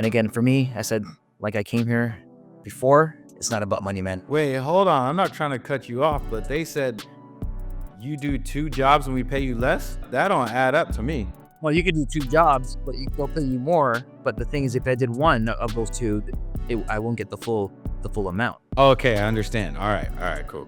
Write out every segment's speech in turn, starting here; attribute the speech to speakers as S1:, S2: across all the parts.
S1: again, for me, I said, like I came here before, it's not about money, man.
S2: Wait, hold on. I'm not trying to cut you off, but they said you do 2 jobs and we pay you less? That don't add up to me.
S1: Well, you could do 2 jobs, but they'll pay you more. But the thing is, if I did one of those 2, I won't get the full amount.
S2: Okay, I understand. All right, cool.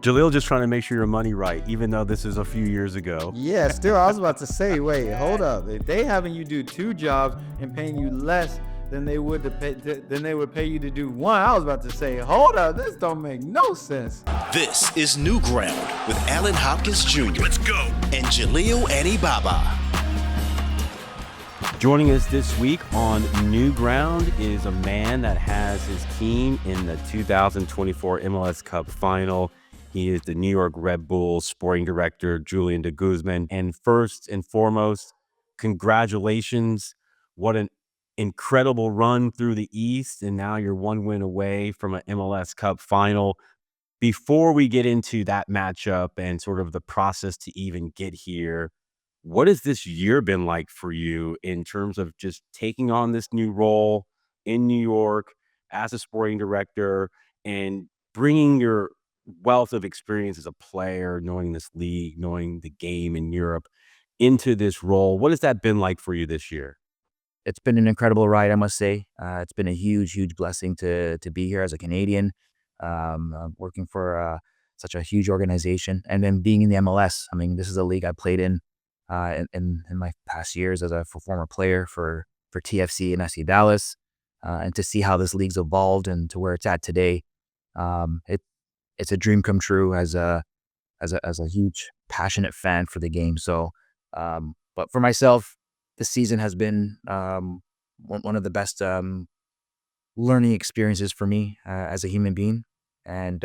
S3: Jalil just trying to make sure your money right, even though this is a few years ago.
S2: Yeah, still, I was about to say, wait, hold up. If they having you do 2 jobs and paying you less than they would pay you to do 1, I was about to say, hold up, this don't make no sense.
S4: This is New Ground with Allen Hopkins Jr. Let's go. And Jalil Baba.
S3: Joining us this week on New Ground is a man that has his team in the 2024 MLS Cup Final. He is the New York Red Bulls sporting director, Julian de Guzman. And first and foremost, congratulations. What an incredible run through the East. And now you're 1 win away from an MLS Cup Final. Before we get into that matchup and sort of the process to even get here, what has this year been like for you in terms of just taking on this new role in New York as a sporting director and bringing your wealth of experience as a player, knowing this league, knowing the game in Europe into this role? What has that been like for you this year?
S1: It's been an incredible ride, I must say. It's been a huge blessing to be here as a Canadian, working for such a huge organization, and then being in the MLS. I mean, this is a league I played in my past years as a former player for TFC and SC Dallas, and to see how this league's evolved and to where it's at today, it's a dream come true as a huge passionate fan for the game. So, but for myself, this season has been one of the best learning experiences for me as a human being, and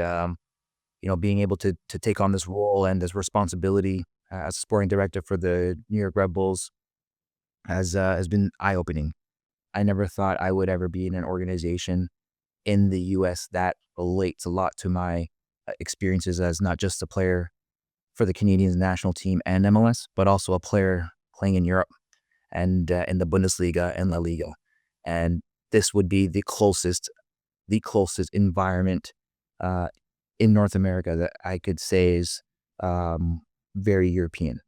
S1: being able to take on this role and this responsibility as sporting director for the New York Red Bulls has been eye-opening. I never thought I would ever be in an organization in the U.S. that relates a lot to my experiences as not just a player for the Canadian national team and MLS, but also a player playing in Europe and in the Bundesliga and La Liga. And this would be the closest environment in North America that I could say is very European.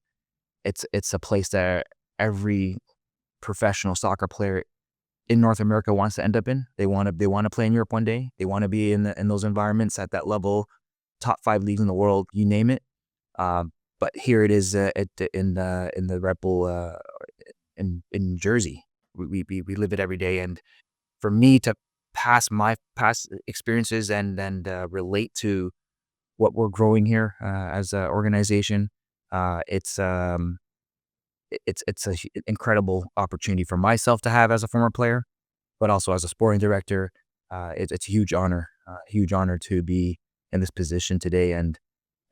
S1: It's a place that every professional soccer player in North America wants to end up in. They want to play in Europe one day. They want to be in those environments at that level, top 5 leagues in the world, you name it. But here it is in the Red Bull in Jersey. We live it every day, and for me to pass my past experiences and relate to what we're growing here as an organization, it's an incredible opportunity for myself to have as a former player, but also as a sporting director. It's a huge honor to be in this position today, and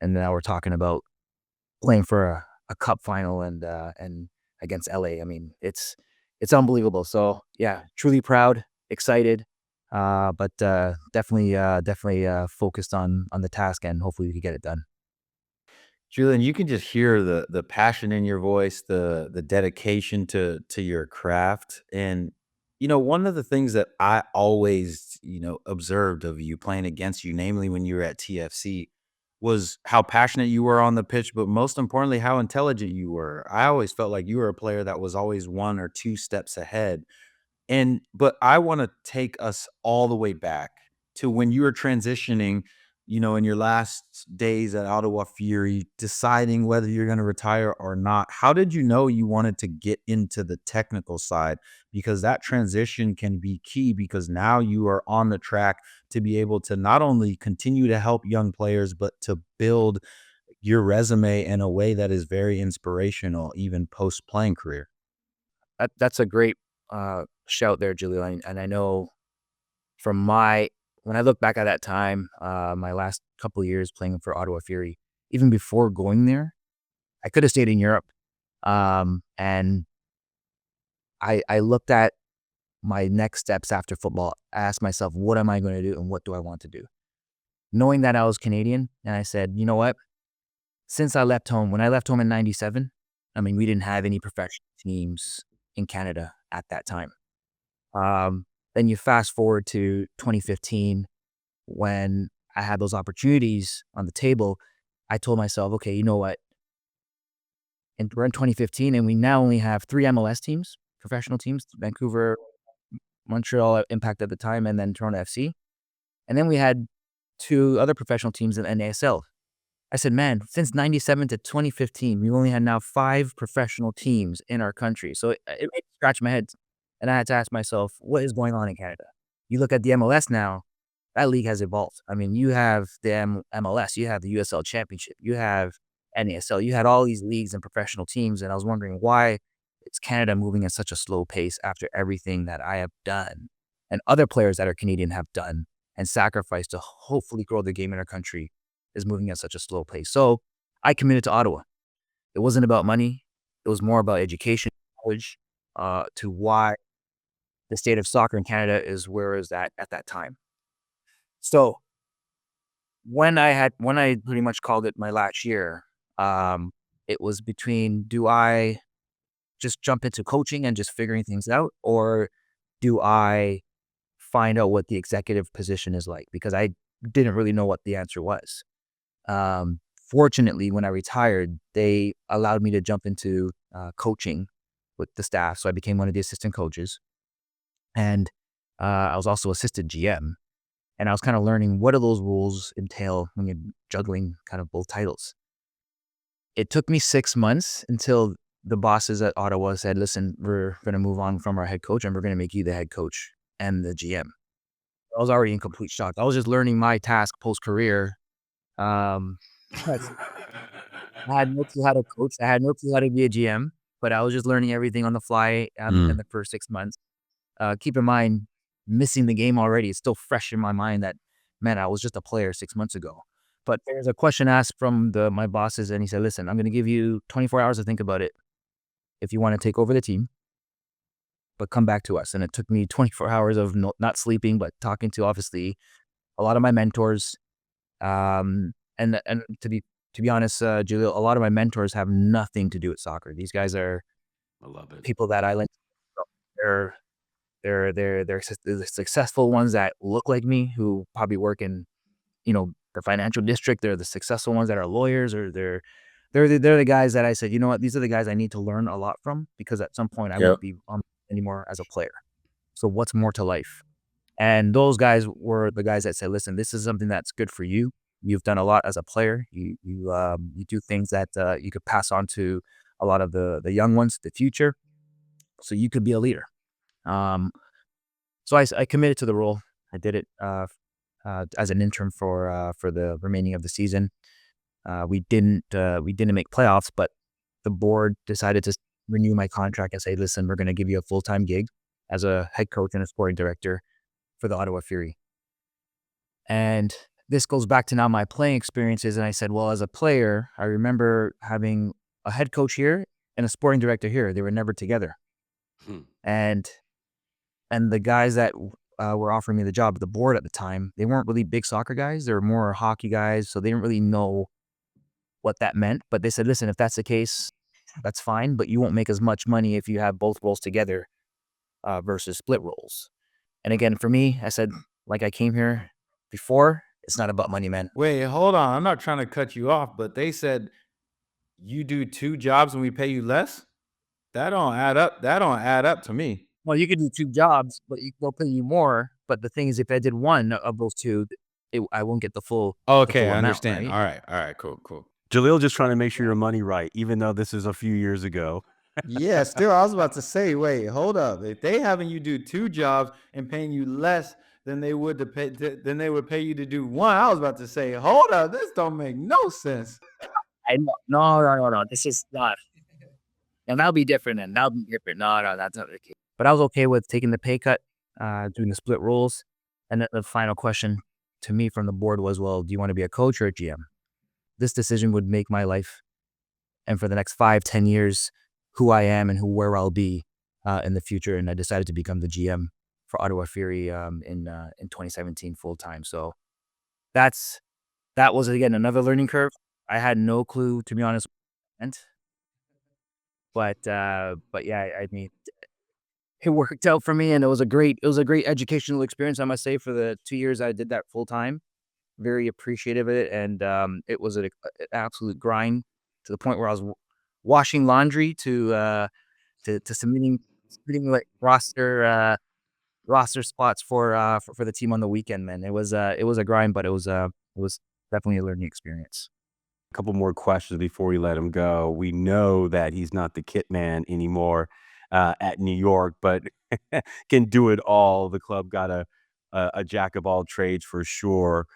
S1: now we're talking about playing for a cup final and against LA. I mean, it's unbelievable. So yeah, truly proud, excited, but definitely focused on the task, and hopefully we can get it done.
S2: Julian, you can just hear the passion in your voice, the dedication to your craft. And, one of the things that I always, observed of you playing against you, namely when you were at TFC, was how passionate you were on the pitch, but most importantly, how intelligent you were. I always felt like you were a player that was always 1 or 2 steps ahead. But I want to take us all the way back to when you were transitioning, in your last days at Ottawa Fury, deciding whether you're going to retire or not. How did you know you wanted to get into the technical side? Because that transition can be key, because now you are on the track to be able to not only continue to help young players, but to build your resume in a way that is very inspirational, even post-playing career.
S1: That's a great shout there, Julian. And I know when I look back at that time, my last couple of years playing for Ottawa Fury, even before going there, I could have stayed in Europe. And I looked at my next steps after football. I asked myself, what am I going to do and what do I want to do? Knowing that I was Canadian, and I said, you know what? Since I left home, when I left home in 97, I mean, we didn't have any professional teams in Canada at that time. Then you fast forward to 2015 when I had those opportunities on the table. I told myself, okay, you know what? And we're in 2015, and we now only have 3 MLS teams, professional teams: Vancouver, Montreal Impact at the time, and then Toronto FC. And then we had 2 other professional teams in NASL. I said, man, since 97 to 2015, we only had now 5 professional teams in our country. So it made me scratch my head. And I had to ask myself, what is going on in Canada? You look at the MLS now, that league has evolved. I mean, you have the MLS, you have the USL Championship, you have NASL, you had all these leagues and professional teams. And I was wondering why is Canada moving at such a slow pace after everything that I have done and other players that are Canadian have done and sacrificed to hopefully grow the game in our country is moving at such a slow pace. So I committed to Ottawa. It wasn't about money. It was more about education, knowledge, to why the state of soccer in Canada is where is that at that time. So when I pretty much called it my last year, it was between, do I just jump into coaching and just figuring things out, or do I find out what the executive position is like? Because I didn't really know what the answer was. Fortunately, when I retired, they allowed me to jump into coaching with the staff. So I became one of the assistant coaches. And I was also assistant GM. And I was kind of learning what do those rules entail when you're juggling kind of both titles. It took me 6 months until the bosses at Ottawa said, listen, we're going to move on from our head coach and we're going to make you the head coach and the GM. I was already in complete shock. I was just learning my task post-career. Yes. I had no clue how to coach. I had no clue how to be a GM, but I was just learning everything on the fly in the first 6 months. Keep in mind, missing the game already. It's still fresh in my mind that, man, I was just a player 6 months ago. But there's a question asked from my bosses, and he said, listen, I'm going to give you 24 hours to think about it if you want to take over the team, but come back to us. And it took me 24 hours of not sleeping, but talking to, obviously, a lot of my mentors. And to be honest, Jalil, a lot of my mentors have nothing to do with soccer. These guys are
S3: I love it.
S1: people that I like. They're the successful ones that look like me, who probably work in, the financial district. They're the successful ones that are lawyers, or they're the guys that I said, you know what, these are the guys I need to learn a lot from, because at some point I
S2: Yep.
S1: won't be on anymore as a player. So what's more to life? And those guys were the guys that said, listen, this is something that's good for you. You've done a lot as a player. You do things that you could pass on to a lot of the young ones, the future. So you could be a leader. So I committed to the role. I did it as an interim for the remaining of the season. We didn't make playoffs, but the board decided to renew my contract and say, listen, we're going to give you a full-time gig as a head coach and a sporting director for the Ottawa Fury. And this goes back to now my playing experiences. And I said, well, as a player, I remember having a head coach here and a sporting director here. They were never together. And the guys that were offering me the job, the board at the time, they weren't really big soccer guys. They were more hockey guys. So they didn't really know what that meant. But they said, listen, if that's the case, that's fine. But you won't make as much money if you have both roles together versus split roles. And again, for me, I said, like I came here before, it's not about money, man.
S2: Wait, hold on. I'm not trying to cut you off, but they said you do 2 jobs and we pay you less? That don't add up. That don't add up to me.
S1: Well, you could do 2 jobs, but they'll pay you more. But the thing is, if I did one of those 2, I won't get the full
S2: Okay, I
S1: amount,
S2: understand.
S1: right?
S2: All right, cool.
S3: Jalil just trying to make sure your money right, even though this is a few years ago.
S2: Yeah, still, I was about to say, wait, hold up. If they having you do 2 jobs and paying you less than they would pay you to do 1, I was about to say, hold up, this don't make no sense.
S1: I know. No. This is not. And that'll be different. And that'll be different. No, that's not the case. But I was okay with taking the pay cut, doing the split roles. And the final question to me from the board was, well, do you want to be a coach or a GM? This decision would make my life, and for the next 5-10 years, who I am and where I'll be in the future. And I decided to become the GM for Ottawa Fury in 2017 full time. So that was, again, another learning curve. I had no clue, to be honest, what it meant. But yeah, I mean, it worked out for me, and it was a great educational experience, I must say, for the 2 years I did that full time. Very appreciative of it, and, it was an absolute grind to the point where I was washing laundry to submitting, like, roster spots for the team on the weekend, man. It was a grind, but it was definitely a learning experience.
S3: A couple more questions before we let him go. We know that he's not the kit man anymore at New York, but can do it all. The club got a jack of all trades for sure.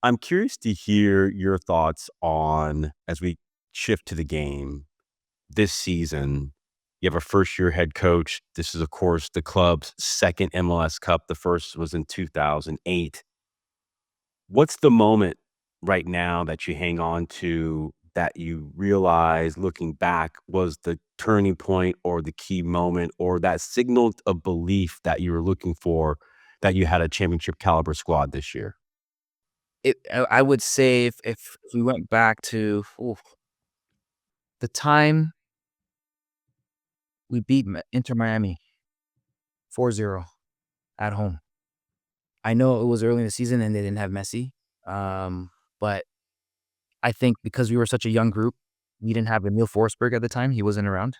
S3: I'm curious to hear your thoughts on, as we shift to the game this season. You have a first-year head coach. This is, of course, the club's second MLS Cup. The first was in 2008. What's the moment right now that you hang on to that you realize, looking back, was the turning point or the key moment or that signal of belief that you were looking for, that you had a championship caliber squad this year?
S1: I would say if we went back to, the time we beat Inter Miami 4-0 at home. I know it was early in the season and they didn't have Messi, but I think because we were such a young group, we didn't have Emil Forsberg at the time. He wasn't around.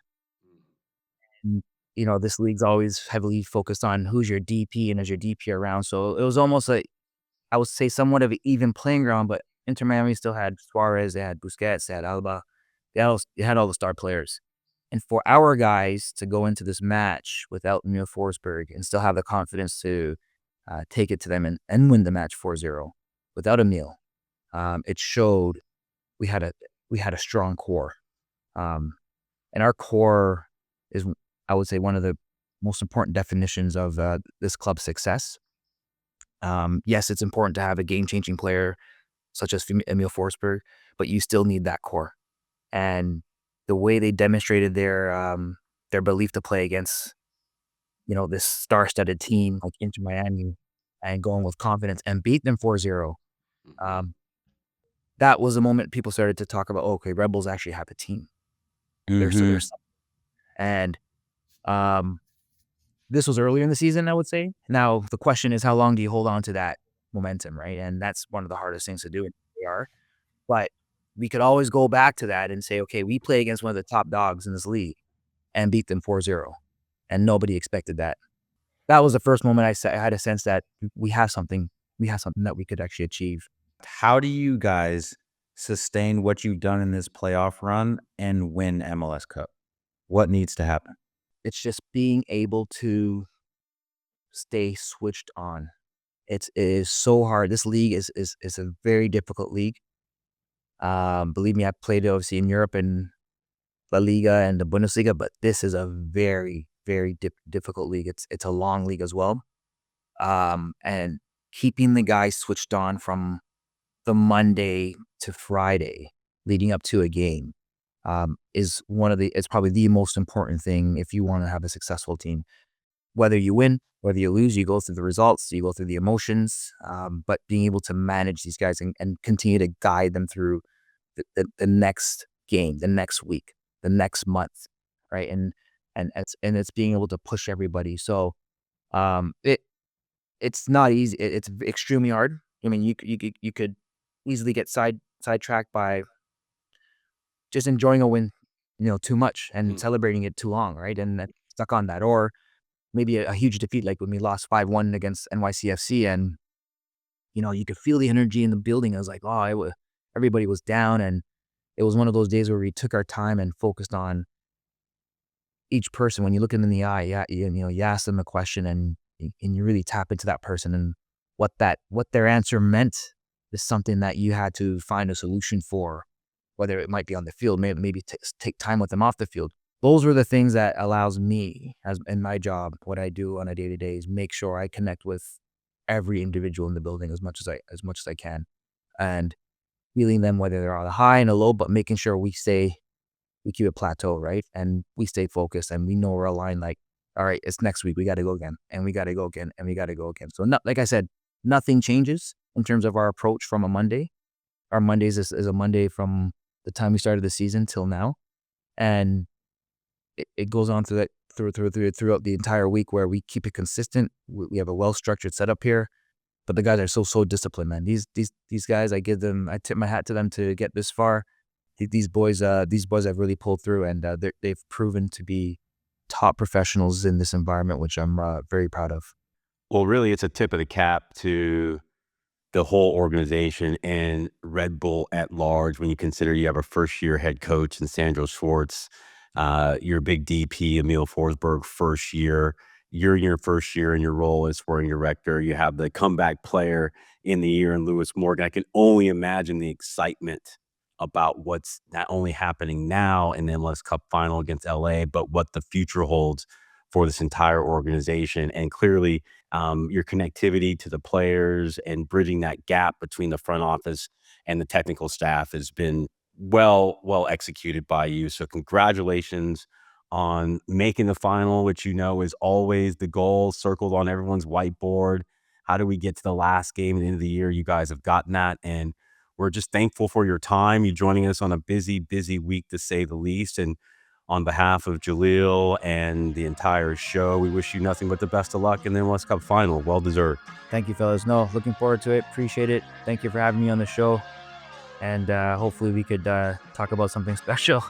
S1: And, this league's always heavily focused on who's your DP and is your DP around. So it was almost like, I would say, somewhat of an even playing ground, but Inter Miami still had Suarez, they had Busquets, they had Alba, they had all the star players. And for our guys to go into this match without Emil Forsberg and still have the confidence to take it to them and win the match 4-0 without Emil, it showed we had a strong core. And our core is, I would say, one of the most important definitions of this club's success. Yes, it's important to have a game-changing player such as Emil Forsberg, but you still need that core. And the way they demonstrated their belief to play against, this star-studded team like Inter Miami and going with confidence and beat them 4-0, that was the moment people started to talk about, okay, Red Bulls actually have a team. There's something. And this was earlier in the season, I would say. Now, the question is, how long do you hold on to that momentum, right? And that's one of the hardest things to do in PR. But we could always go back to that and say, okay, we play against one of the top dogs in this league and beat them 4-0. And nobody expected that. That was the first moment I had a sense that we have something that we could actually achieve.
S2: How do you guys sustain what you've done in this playoff run and win MLS Cup? What needs to happen?
S1: It's just being able to stay switched on. It is so hard. This league is a very difficult league. Believe me, I played obviously in Europe and La Liga and the Bundesliga, but this is a very, very difficult league. It's a long league as well. And keeping the guys switched on from the Monday to Friday leading up to a game is it's probably the most important thing if you want to have a successful team. Whether you win, whether you lose, you go through the results, you go through the emotions, but being able to manage these guys and continue to guide them through the next game, the next week, the next month, right? And it's being able to push everybody. So it's not easy. It's extremely hard. I mean, you could easily get sidetracked by just enjoying a win, too much and celebrating it too long, right? And then stuck on that, or maybe a huge defeat like when we lost 5-1 against NYCFC, and you could feel the energy in the building. I was like, everybody was down, and it was one of those days where we took our time and focused on each person. When you look them in the eye, you ask them a question and you really tap into that person, and what their answer meant is something that you had to find a solution for, whether it might be on the field, maybe take time with them off the field. Those are the things that allows me, as in my job, what I do on a day-to-day, is make sure I connect with every individual in the building as much as I can, and feeling them whether they're on a high and a low, but making sure we keep a plateau, right? And we stay focused and we know we're aligned. Like, all right, it's next week. We got to go again, and we got to go again, and we got to go again. So, like I said, nothing changes in terms of our approach from a Monday. Our Mondays is a Monday from the time we started the season till now, and it goes on through throughout the entire week, where we keep it consistent. We have a well-structured setup here, but the guys are so disciplined, man. These guys, I tip my hat to them to get this far. These boys have really pulled through, and they've proven to be top professionals in this environment, which I'm very proud of.
S3: Well, really, it's a tip of the cap to the whole organization and Red Bull at large. When you consider you have a first-year head coach in Sandro Schwartz, your big DP, Emil Forsberg, first year. You're in your first year in your role as sporting director. You have the comeback player in the year in Lewis Morgan. I can only imagine the excitement about what's not only happening now in the MLS Cup final against LA, but what the future holds for this entire organization. And clearly, your connectivity to the players and bridging that gap between the front office and the technical staff has been well executed by you. So congratulations on making the final, which is always the goal circled on everyone's whiteboard. How do we get to the last game at the end of the year? You guys have gotten that, and we're just thankful for your time. You joining us on a busy week, to say the least. And on behalf of Jalil and the entire show, we wish you nothing but the best of luck in the MLS Cup final. Well deserved.
S1: Thank you, fellas. No, looking forward to it. Appreciate it. Thank you for having me on the show. And hopefully we could talk about something special